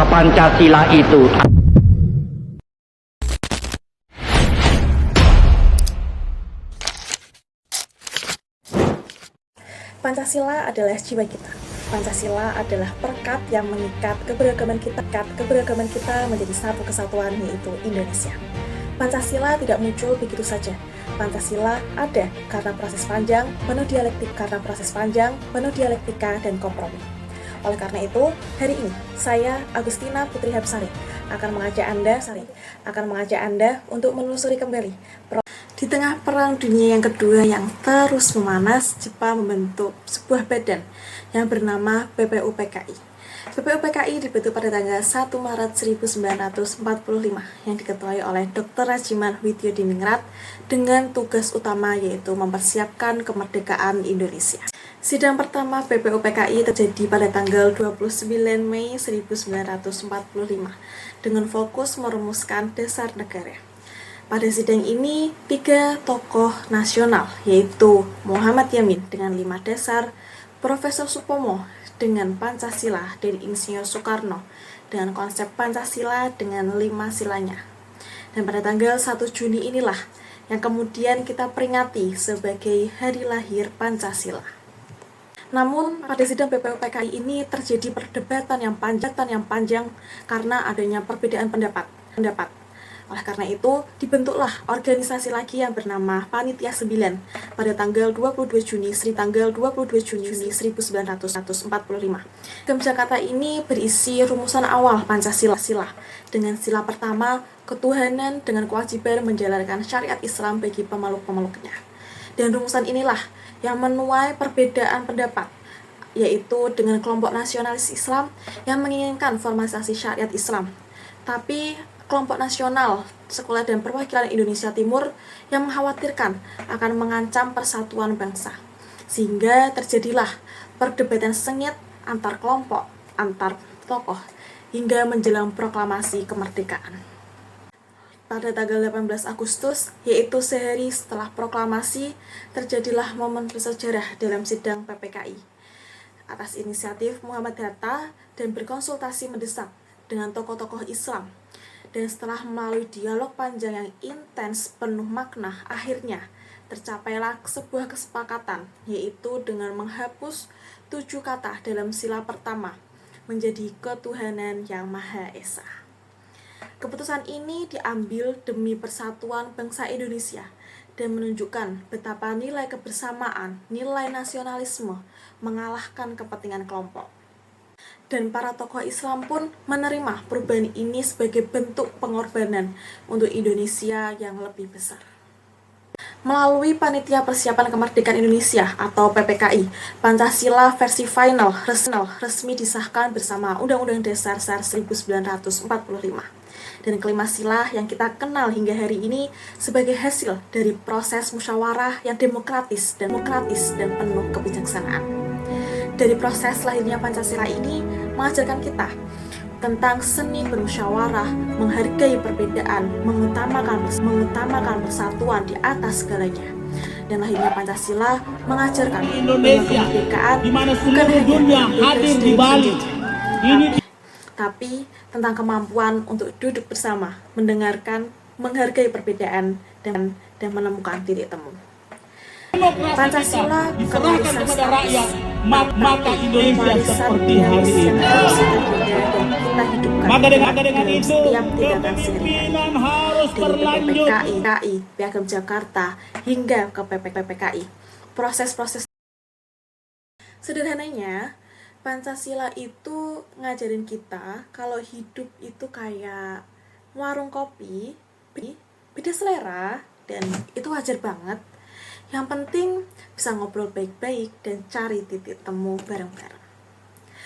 bahwa Pancasila itu Pancasila adalah jiwa kita. Pancasila adalah perekat yang mengikat keberagaman kita menjadi satu kesatuan, yaitu Indonesia. Pancasila tidak muncul begitu saja. Pancasila ada karena proses panjang, penuh dialektika dan kompromi. Oleh karena itu, hari ini saya Agustina Putri Habsari akan mengajak Anda untuk menelusuri kembali di tengah Perang Dunia yang Kedua yang terus memanas. Jepang membentuk sebuah badan yang bernama BPUPKI. BPUPKI dibentuk pada tanggal 1 Maret 1945 yang diketuai oleh Dr. Rajiman Widyodiningrat dengan tugas utama yaitu mempersiapkan kemerdekaan Indonesia. Sidang pertama BPUPKI terjadi pada tanggal 29 Mei 1945 dengan fokus merumuskan dasar negara. Pada sidang ini, 3 tokoh nasional, yaitu Muhammad Yamin dengan 5 dasar, Profesor Supomo dengan Pancasila, dan Insinyur Soekarno dengan konsep Pancasila dengan 5 silanya. Dan pada tanggal 1 Juni inilah yang kemudian kita peringati sebagai hari lahir Pancasila. Namun, pada sidang BPUPKI ini terjadi perdebatan yang panjang karena adanya perbedaan pendapat. Oleh karena itu, dibentuklah organisasi lagi yang bernama Panitia 9 pada tanggal 22 Juni 1945. Piagam Jakarta ini berisi rumusan awal Pancasila dengan sila pertama, ketuhanan dengan kewajiban menjalankan syariat Islam bagi pemeluk-pemeluknya. Dan rumusan inilah yang menuai perbedaan pendapat, yaitu dengan kelompok nasionalis Islam yang menginginkan formalisasi syariat Islam. Tapi kelompok nasional, sekolah dan perwakilan Indonesia Timur yang mengkhawatirkan akan mengancam persatuan bangsa. Sehingga terjadilah perdebatan sengit antar kelompok, antar tokoh, hingga menjelang proklamasi kemerdekaan. Pada tanggal 18 Agustus, yaitu sehari setelah proklamasi, terjadilah momen bersejarah dalam sidang PPKI. Atas inisiatif Muhammad Hatta dan berkonsultasi mendesak dengan tokoh-tokoh Islam. Dan setelah melalui dialog panjang yang intens penuh makna, akhirnya tercapailah sebuah kesepakatan, yaitu dengan menghapus 7 kata dalam sila pertama menjadi ketuhanan yang Maha Esa. Keputusan ini diambil demi persatuan bangsa Indonesia dan menunjukkan betapa nilai kebersamaan, nilai nasionalisme mengalahkan kepentingan kelompok. Dan para tokoh Islam pun menerima perubahan ini sebagai bentuk pengorbanan untuk Indonesia yang lebih besar. Melalui Panitia Persiapan Kemerdekaan Indonesia atau PPKI, Pancasila versi final resmi disahkan bersama Undang-Undang Dasar 1945. Dan kelima sila yang kita kenal hingga hari ini sebagai hasil dari proses musyawarah yang demokratis dan penuh kebijaksanaan. Dari proses lahirnya Pancasila ini mengajarkan kita tentang seni bermusyawarah, menghargai perbedaan, mengutamakan persatuan di atas segalanya. Dan lahirnya Pancasila mengajarkan Indonesia di mana seluruh dunia hadir di Bali. Tapi tentang kemampuan untuk duduk bersama, mendengarkan, menghargai perbedaan dan menemukan titik temu. Pancasila diserahkan kepada rakyat, maka Indonesia seperti hari ini. Maka dengan itu kepemimpinan harus berlanjut. PPKI, Piagam Jakarta hingga ke PPKI. Proses-proses sederhananya, Pancasila itu ngajarin kita kalau hidup itu kayak warung kopi, beda selera, dan itu wajar banget. Yang penting bisa ngobrol baik-baik dan cari titik temu bareng-bareng.